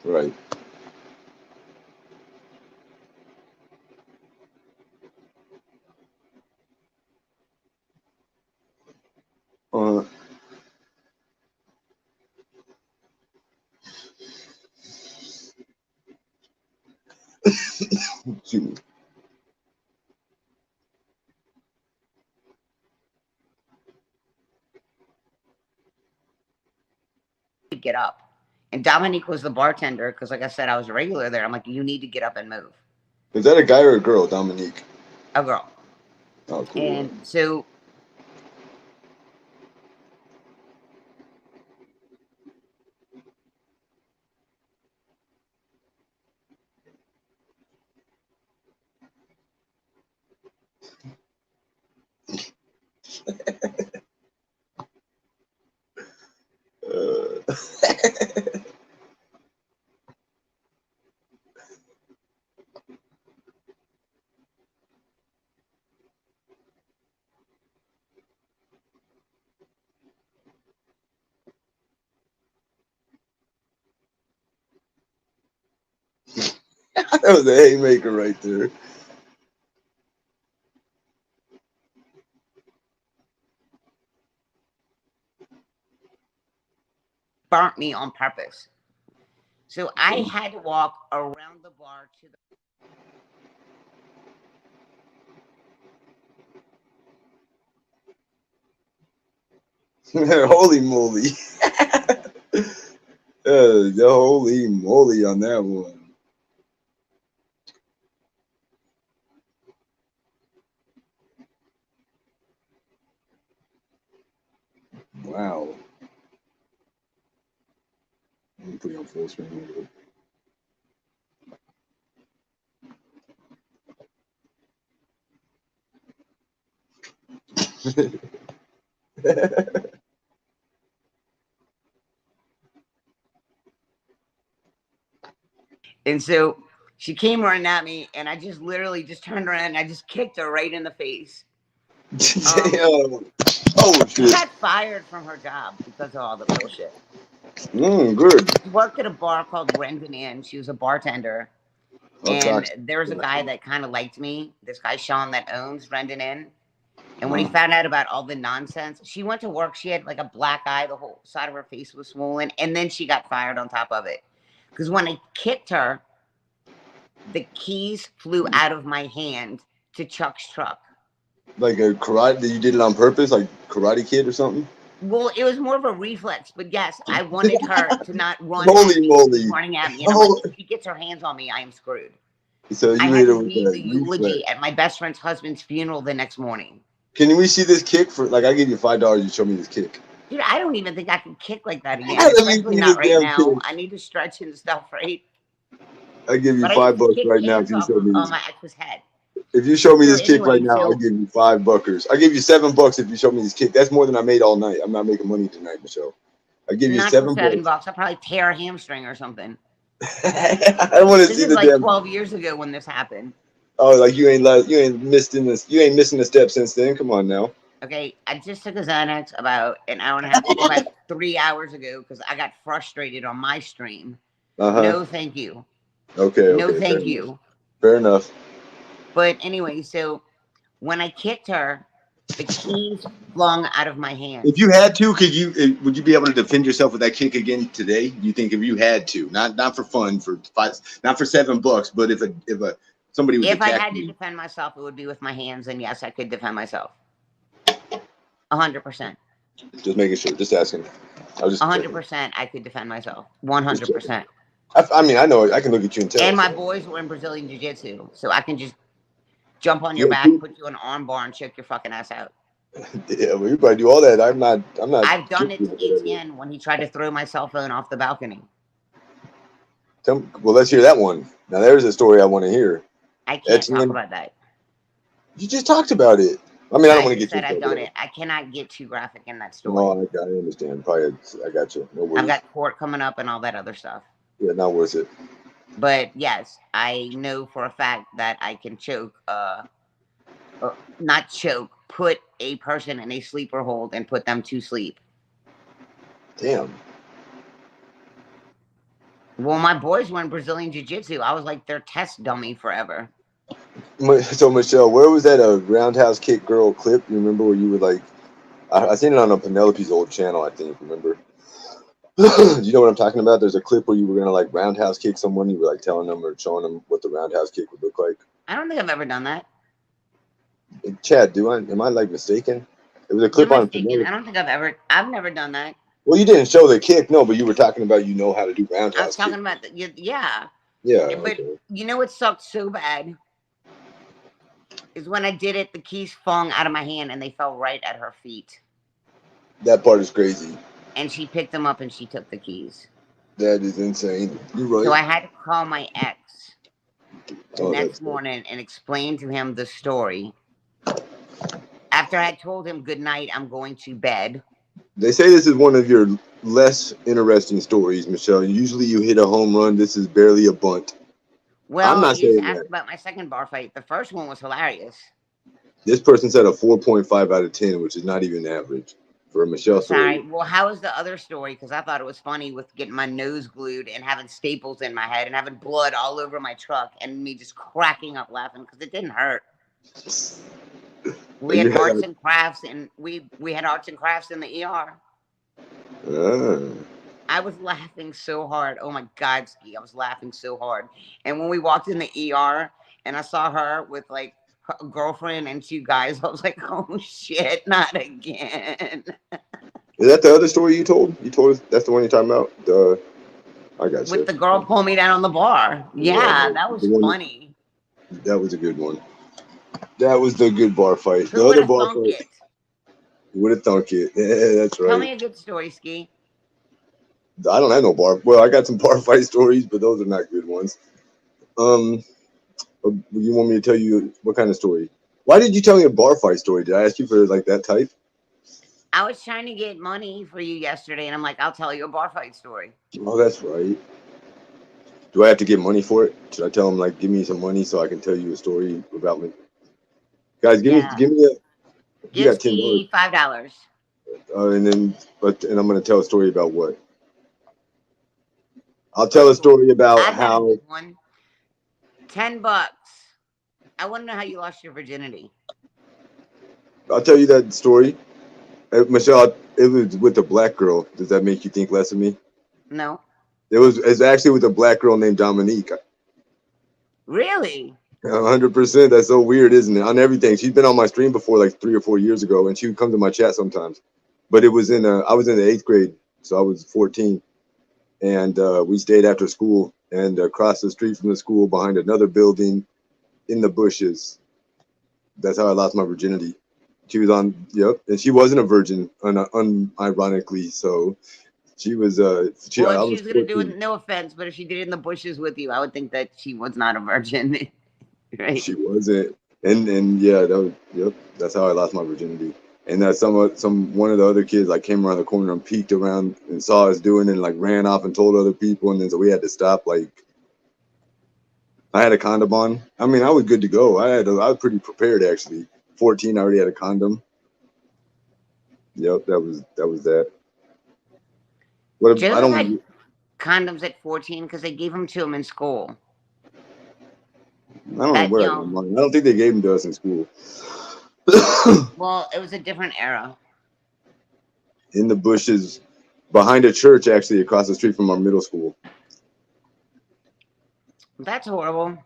Right. Excuse me. Get up. And Dominique was the bartender because, like I said, I was a regular there. I'm like, you need to get up and move. Is that a guy or a girl, Dominique? A girl. Oh, cool. And so That was a haymaker right there. burnt me on purpose. So I had to walk around the bar to the Holy moly. Holy moly on that one. Wow. Let me put you on full screen. And so she came running at me, and I just literally just turned around and I just kicked her right in the face. Oh, She shit. got fired from her job because of all the bullshit. Good. She worked at a bar called Rendon Inn. She was a bartender. And there was a guy that kind of liked me. This guy, Sean, that owns Rendon Inn. And when he found out about all the nonsense, she went to work. She had like a black eye. The whole side of her face was swollen. And then she got fired on top of it. Because when I kicked her, the keys flew out of my hand to Chuck's truck. Like a karate, you did it on purpose, like Karate Kid or something? Well, it was more of a reflex, but yes, I wanted her to not run Holy at me, moly. running at me. And I'm like, if she gets her hands on me, I am screwed. So I you had hit her to with leave that the eulogy reflex. at my best friend's husband's funeral the next morning. Can we see this kick for, like, I give you $5, you show me this kick. Dude, I don't even think I can kick like that again. Let me Especially see not this right damn now. kick. I need to stretch and stuff, right? I give you But I used to $5 kick right now cans if you off show me this. my ex's head. If you show me So this kick right anyway, now, I'll give you $5. I give you $7 if you show me this kick. That's more than I made all night. I'm not making money tonight, Michelle. I give you Not $7. for $7. I'll probably tear a hamstring or something. I don't want to This see is the like damn. 12 years ago when this happened. Oh, like you ain't missing a step since then. Come on now. Okay, I just took a Xanax about an hour and a half, about 3 hours ago because I got frustrated on my stream. No, thank you. Okay. No, Okay. thank you. Fair enough. But anyway, so when I kicked her, the keys flung out of my hands. If you had to, would you be able to defend yourself with that kick again today? Do you think if you had to, not for fun, not for $7, but if somebody was if I attacking had to you? defend myself, it would be with my hands, and yes, I could defend myself. 100%. Just making sure. Just asking. I was just 100%. I could defend myself. 100%. I mean, I know I can look at you and tell. And my boys were in Brazilian Jiu-Jitsu, so I can just jump on your back, put you in an arm bar, and choke your fucking ass out. Yeah, well, you probably do all that. I'm not. I've done it to Etienne when he tried to throw my cell phone off the balcony. Well, let's hear that one. Now, there's a story I want to hear. I can't talk about that. You just talked about it. I mean, I don't want to get said I've done it. I cannot get too graphic in that story. No, I understand. Probably, I got you. No worries. I've got court coming up and all that other stuff. Yeah, not worth it. But yes, I know for a fact that I can choke, not choke, put a person in a sleeper hold and put them to sleep. Damn. Well, my boys were in Brazilian Jiu-Jitsu. I was like their test dummy forever. So, Michelle, where was that roundhouse kick girl clip? You remember where you were like, I seen it on Penelope's old channel, I think, remember? Do you know what I'm talking about? There's a clip where you were going to like roundhouse kick someone. You were like telling them or showing them what the roundhouse kick would look like. I don't think I've ever done that. Chad, am I like mistaken? It was a clip on Penelope. I don't think I've never done that. Well, you didn't show the kick, no, but you were talking about how to do roundhouse. I was talking about yeah. Yeah. But you know what sucked so bad? is when I did it, the keys flung out of my hand and they fell right at her feet. That part is crazy. And she picked them up and she took the keys. That is insane. You're right. So I had to call my ex the next morning and explain to him the story. After I had told him, good night, I'm going to bed. They say this is one of your less interesting stories, Michelle. Usually you hit a home run. This is barely a bunt. Well, I'm not you saying asked that. about my second bar fight. The first one was hilarious. This person said a 4.5 out of 10, which is not even average for a Michelle Sorry. story. Well, how was the other story? Because I thought it was funny with getting my nose glued and having staples in my head and having blood all over my truck and me just cracking up laughing because it didn't hurt. We had arts and crafts, and we had arts and crafts in the ER. I was laughing so hard. Oh my God, Ski! I was laughing so hard. And when we walked in the ER, and I saw her with like her girlfriend and 2 guys, I was like, "Oh shit, not again!" Is that the other story you told? You told us that's the one you're talking about. I got you. With the girl pulling me down on the bar. Yeah, that was funny. That was a good one. That was the good bar fight. Who would have thunk it? Would have thunk it. Yeah, that's right. Tell me a good story, Ski. I don't have no bar. Well, I got some bar fight stories, but those are not good ones. You want me to tell you what kind of story? Why did you tell me a bar fight story? Did I ask you for like that type? I was trying to get money for you yesterday, and I'm like, I'll tell you a bar fight story. Oh, that's right. Do I have to get money for it? Should I tell him like, give me some money so I can tell you a story about me? Guys, give me a. You got $10. $5. And I'm gonna tell a story about what? I'll tell a story about how. $10. I want to know how you lost your virginity. I'll tell you that story. Michelle, it was with a black girl. Does that make you think less of me? No. It's actually with a black girl named Dominique. Really? 100%. That's so weird, isn't it? On everything. She's been on my stream before, like 3 or 4 years ago, and she would come to my chat sometimes. But it was I was in the 8th grade, so I was 14, and we stayed after school and across the street from the school behind another building in the bushes. That's how I lost my virginity. She was and she wasn't a virgin, unironically. So she was. Well, if she was gonna do it, no offense, but if she did it in the bushes with you, I would think that she was not a virgin, right? She wasn't, and yeah, that's how I lost my virginity. And that one of the other kids like came around the corner and peeked around and saw us doing it and like ran off and told other people, and then so we had to stop. Like, I had a condom on. I mean, I was good to go. I was pretty prepared actually. 14, I already had a condom. Yep, that was that. What Joe had condoms at 14 because they gave them to him in school. I don't know where I don't think they gave them to us in school. Well, it was a different era. In the bushes behind a church, actually, across the street from our middle school. That's horrible.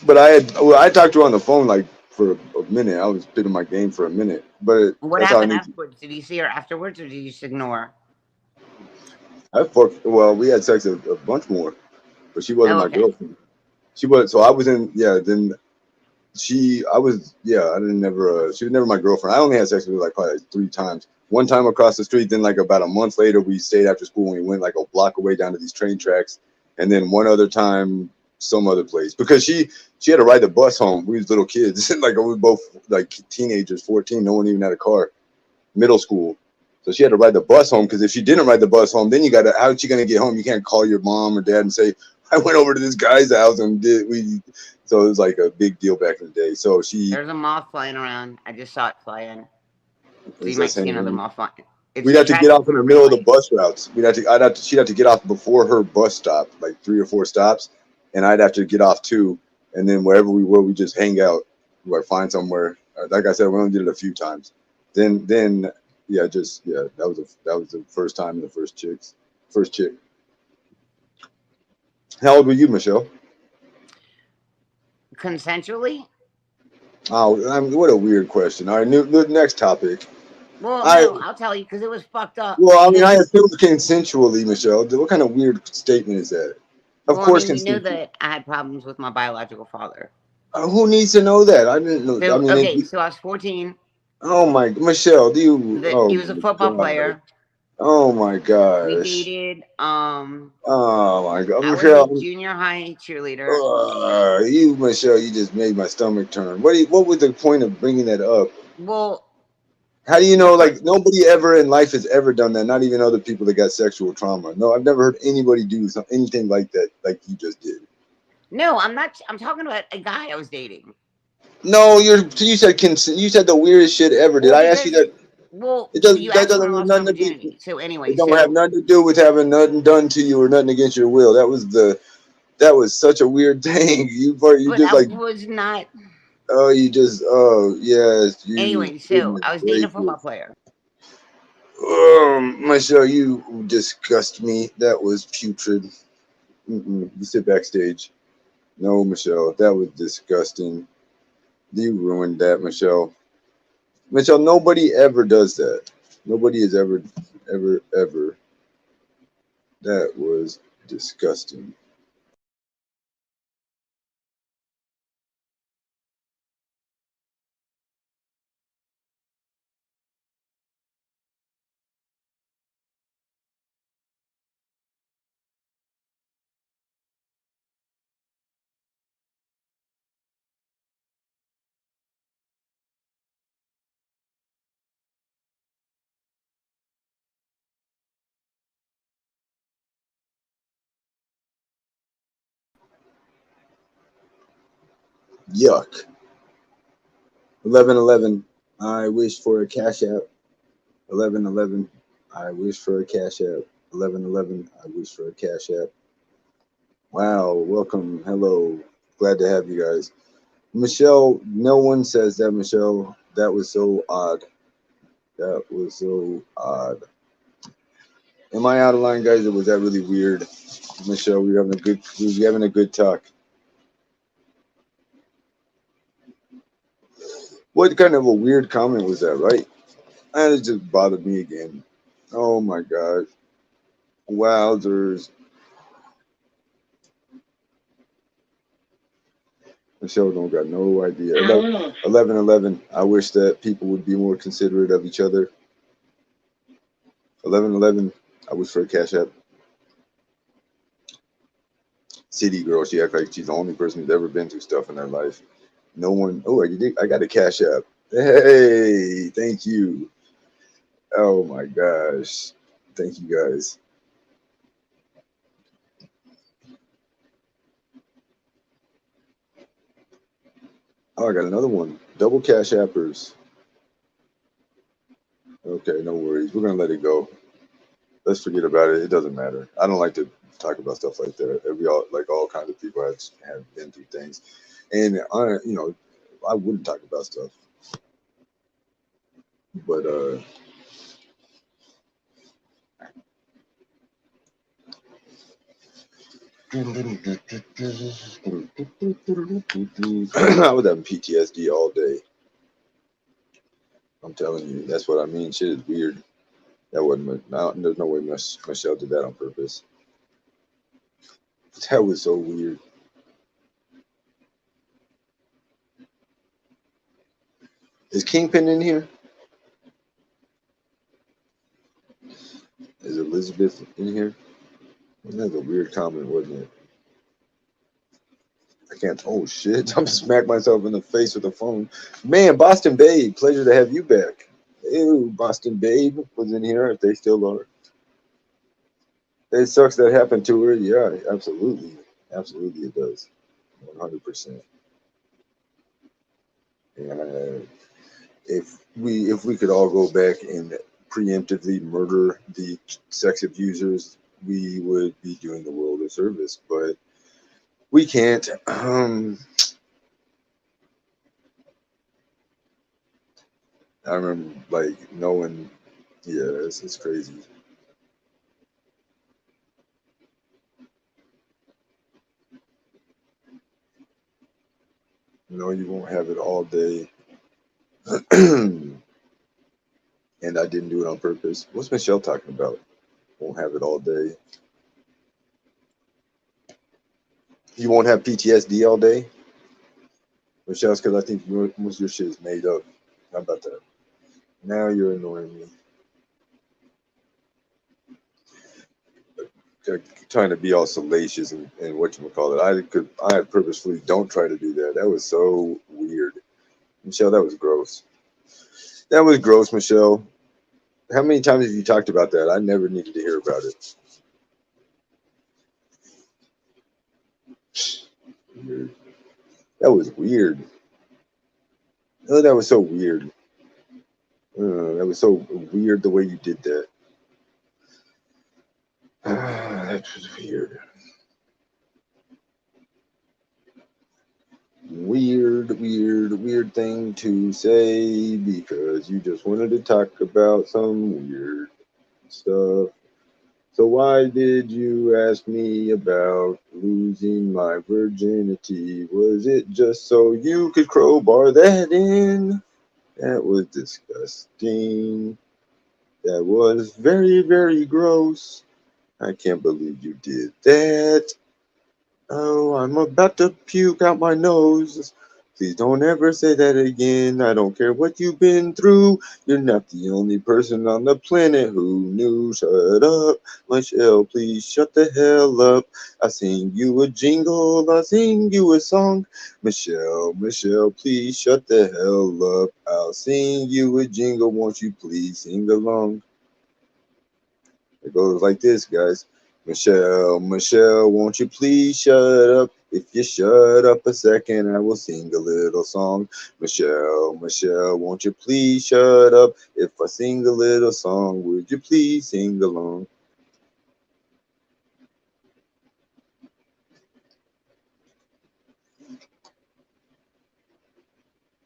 But I talked to her on the phone like for a minute. I was spitting my game for a minute. But what happened afterwards? Did you see her afterwards, or did you just ignore her? Well, we had sex a bunch more, but she wasn't my girlfriend. She was. So I was in. Yeah. Then she was never my girlfriend. I only had sex with her like probably like 3 times. One time across the street. Then like about a month later, we stayed after school and we went like a block away down to these train tracks. And then one other time, some other place, because she had to ride the bus home. We was little kids, like we were both like teenagers, 14. No one even had a car. Middle school. So she had to ride the bus home, because if she didn't ride the bus home, then how's she gonna get home? You can't call your mom or dad and say, I went over to this guy's house and so it was like a big deal back in the day. So there's a moth flying around. I just saw it flying. So you might see another moth flying. We'd have to get off in the middle of the bus routes. She'd have to get off before her bus stop, like 3 or 4 stops, and I'd have to get off too. And then wherever we were, we just hang out or find somewhere. Like I said, we only did it a few times. Then that was the first time and the first chick. How old were you, Michelle? Consensually? Oh, what a weird question. All right, next topic. Well, no, I'll tell you, because it was fucked up. Well, I mean, I assumed consensually, Michelle. What kind of weird statement is that? Of course, you know that I had problems with my biological father. Who needs to know that? I didn't know. I So mean, okay, so I was 14. oh my, Michelle, do you? He Oh was a my football God. player. Oh my We gosh. dated. Oh my God, I was a Michelle. junior high cheerleader. Michelle, you just made my stomach turn. What was the point of bringing that up? Well, How do you the know? fir- Like nobody ever in life has ever done that. Not even other people that got sexual trauma. No, I've never heard anybody do anything like that, like you just did. no, I'm not. I'm talking about a guy I was dating. No, you said consent. You said the weirdest shit ever. Did Well, I ask you because that? It doesn't. you That asked me doesn't when I have lost my nothing to be. virginity. So anyway, It don't have so nothing to do with having nothing done to you or nothing against your will. That was such a weird thing. You but just I like, was not. oh yes, you Anyway, so goodness I was dating a football gracious. player. Michelle, you disgust me. That was putrid. You sit backstage. No, Michelle, that was disgusting. You ruined that, Michelle. Michelle, nobody ever does that. Nobody has ever. That was disgusting. Yuck. 11:11. I wish for a cash app. 11:11. I wish for a cash app. 11:11. I wish for a cash app. Wow. Welcome. Hello. Glad to have you guys. Michelle, no one says that, Michelle. That was so odd. That was so odd. Am I out of line, guys, or was that really weird? Michelle, we having a good talk. What kind of a weird comment was that, right? And it just bothered me again. Oh my god. Wowzers. Michelle don't got no idea. 11:11. I wish that people would be more considerate of each other. 11:11. I wish for a cash app. City girl. She act like she's the only person who's ever been through stuff in her life. No one. Oh, you did. I got a cash app. Hey, thank you. Oh my gosh. Thank you guys. Oh, I got another one. Double cash appers. Okay, no worries. We're gonna let it go. Let's forget about it. It doesn't matter. I don't like to talk about stuff like that. We all like all kinds of people have been through things, and I wouldn't talk about stuff, but I was having PTSD all day. I'm telling you, that's what I mean. Shit is weird. That wasn't. There's no way Michelle did that on purpose. That was so weird. Is Kingpin in here? Is Elizabeth in here? That was a weird comment, wasn't it? I can't. Oh shit! I'm smack myself in the face with the phone. Man, Boston Babe, pleasure to have you back. Ew, Boston Babe was in here. If they still are, it sucks that happened to her. Yeah, absolutely, absolutely, it does. 100%. And if we could all go back and preemptively murder the sex abusers, we would be doing the world a service. But we can't. I remember like knowing, yeah, it's crazy. No, you won't have it all day. And I didn't do it on purpose. What's Michelle talking about? Won't have it all day. You won't have PTSD all day? Michelle's because I think most of your shit is made up. How about that? Now you're annoying me. Trying to be all salacious and whatchamacallit. I purposefully don't try to do that. That was so weird. Michelle, that was gross. That was gross, Michelle. How many times have you talked about that? I never needed to hear about it. Weird. That was weird. Oh, that was so weird. That was so weird the way you did that. That was weird. Weird thing to say because you just wanted to talk about some weird stuff. So why did you ask me about losing my virginity? Was it just so you could crowbar that in? That was disgusting. That was very, very gross. I can't believe you did that. Oh, I'm about to puke out my nose. Please don't ever say that again. I don't care what you've been through. You're not the only person on the planet who knew. Shut up. Michelle, please shut the hell up. I sing you a jingle. I sing you a song. Michelle, please shut the hell up. I'll sing you a jingle. Won't you please sing along? It goes like this, guys. Michelle, won't you please shut up? If you shut up a second, I will sing a little song. Michelle, won't you please shut up? If I sing a little song, would you please sing along?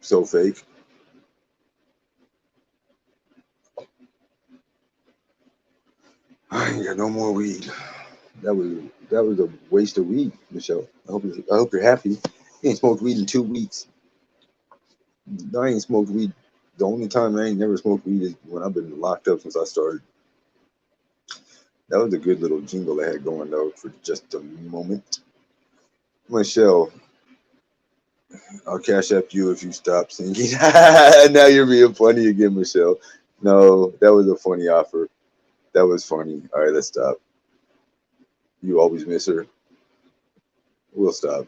So fake. I ain't got no more weed. That was a waste of weed, Michelle. I hope you're happy. You ain't smoked weed in 2 weeks. I ain't smoked weed. The only time I ain't never smoked weed is when I've been locked up since I started. That was a good little jingle I had going though for just a moment. Michelle, I'll cash app you if you stop singing. Now you're being funny again, Michelle. No, that was a funny offer. That was funny. All right, let's stop. You always miss her. We'll stop.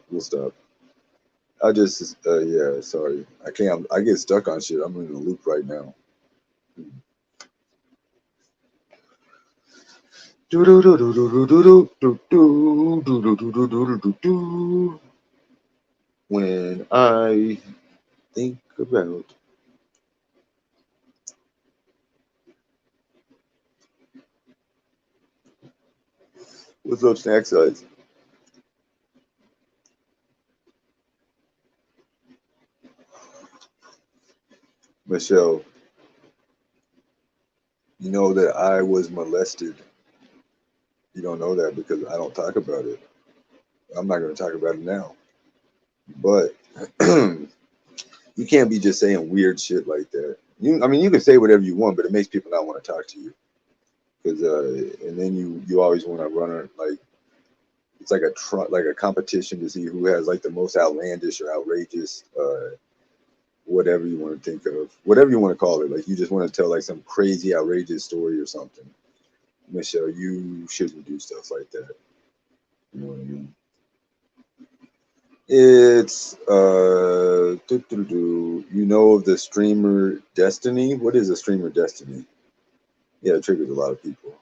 I just, yeah, sorry. I can't, I get stuck on shit. I'm in a loop right now. When I think about what's up, snack size? Michelle, you know that I was molested. You don't know that because I don't talk about it. I'm not going to talk about it now. But you can't be just saying weird shit like that. I mean, you can say whatever you want, but it makes people not want to talk to you. Because and then you always want to run like it's like a competition to see who has like the most outlandish or outrageous whatever you want to think of, whatever you want to call it. Like you just want to tell like some crazy outrageous story or something. Michelle, you shouldn't do stuff like that. You know what I mean? It's you know of the streamer Destiny? What is a streamer Destiny? Yeah, it triggers a lot of people.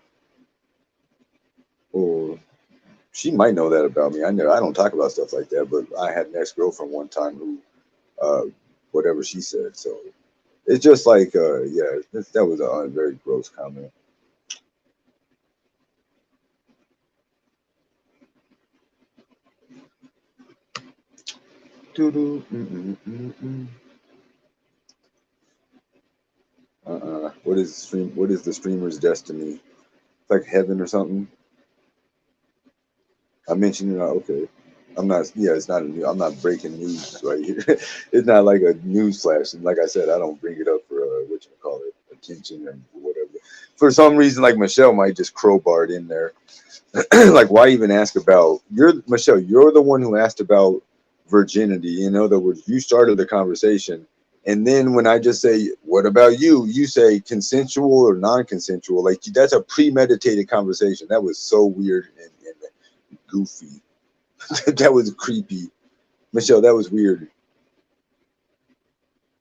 Or she might know that about me. I don't talk about stuff like that, but I had an ex-girlfriend one time who whatever she said. So it's just like yeah, that was a very gross comment. What is the streamer's destiny? It's like heaven or something. I mentioned it. Okay. I'm not. Yeah, it's not. I'm not breaking news right here. It's not like a news flash. And like I said, I don't bring it up for what you call it, attention and whatever. For some reason, like Michelle might just crowbar it in there. Like, why even ask about? Michelle. You're the one who asked about virginity. In other words, you started the conversation. And then when I just say, what about you? You say consensual or non-consensual. Like that's a premeditated conversation. That was so weird and goofy. That was creepy. Michelle, that was weird.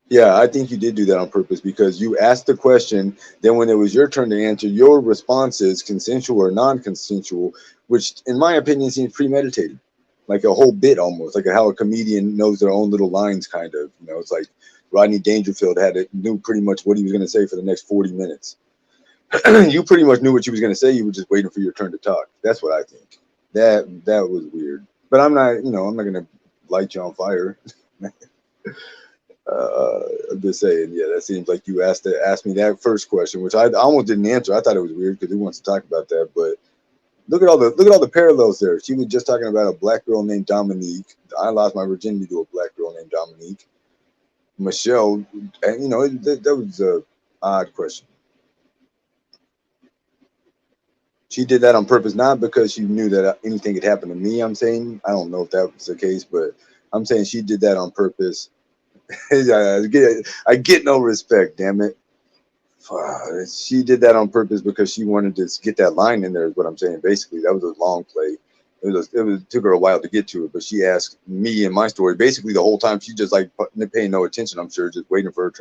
Yeah, I think you did do that on purpose because you asked the question. Then when it was your turn to answer, your response is consensual or non-consensual, which in my opinion seems premeditated. Like a whole bit almost, like how a comedian knows their own little lines kind of. You know, it's like Rodney Dangerfield knew pretty much what he was going to say for the next 40 minutes. You pretty much knew what you was going to say. You were just waiting for your turn to talk. That's what I think. That was weird. But I'm not going to light you on fire. I'm just saying, yeah, that seems like you asked me that first question, which I almost didn't answer. I thought it was weird because he wants to talk about that. But look at all the parallels there. She was just talking about a black girl named Dominique. I lost my virginity to a black girl named Dominique. Michelle, and that was a odd question. She did that on purpose, not because she knew that anything could happen to me. I'm saying, I don't know if that was the case, but I'm saying she did that on purpose. I get no respect, damn it. She did that on purpose because she wanted to get that line in there, is what I'm saying. Basically, that was a long play. It took her a while to get to it, but she asked me in my story basically the whole time. She just like paying no attention, I'm sure, just waiting for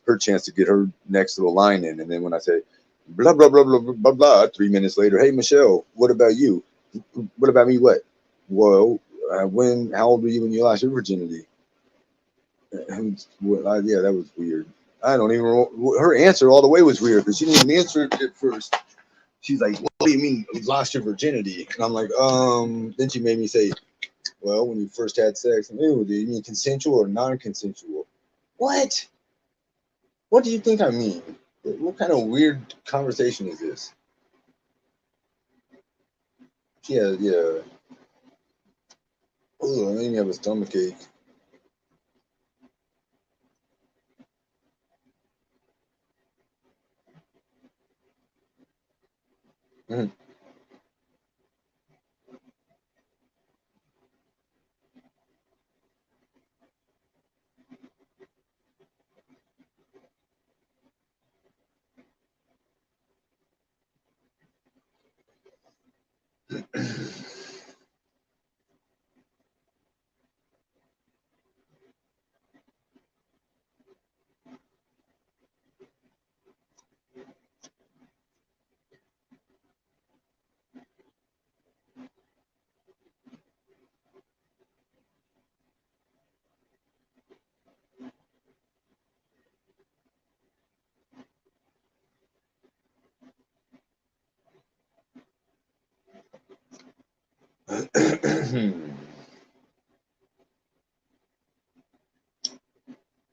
her chance to get her next little line in. And then when I say blah blah blah blah blah blah, 3 minutes later, hey Michelle, what about you? What about me? What? Well, how old were you when you lost your virginity? Yeah, that was weird. I don't even. Her answer all the way was weird because she didn't even answer it at first. She's like, "What do you mean you lost your virginity?" And I'm like, Then she made me say, "Well, when you first had sex, do you mean consensual or non-consensual?" What? What do you think I mean? What kind of weird conversation is this? Yeah, yeah. Oh, I made me have a stomach ache. Mm.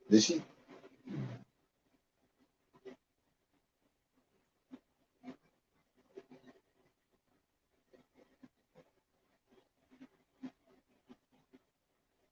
Did she?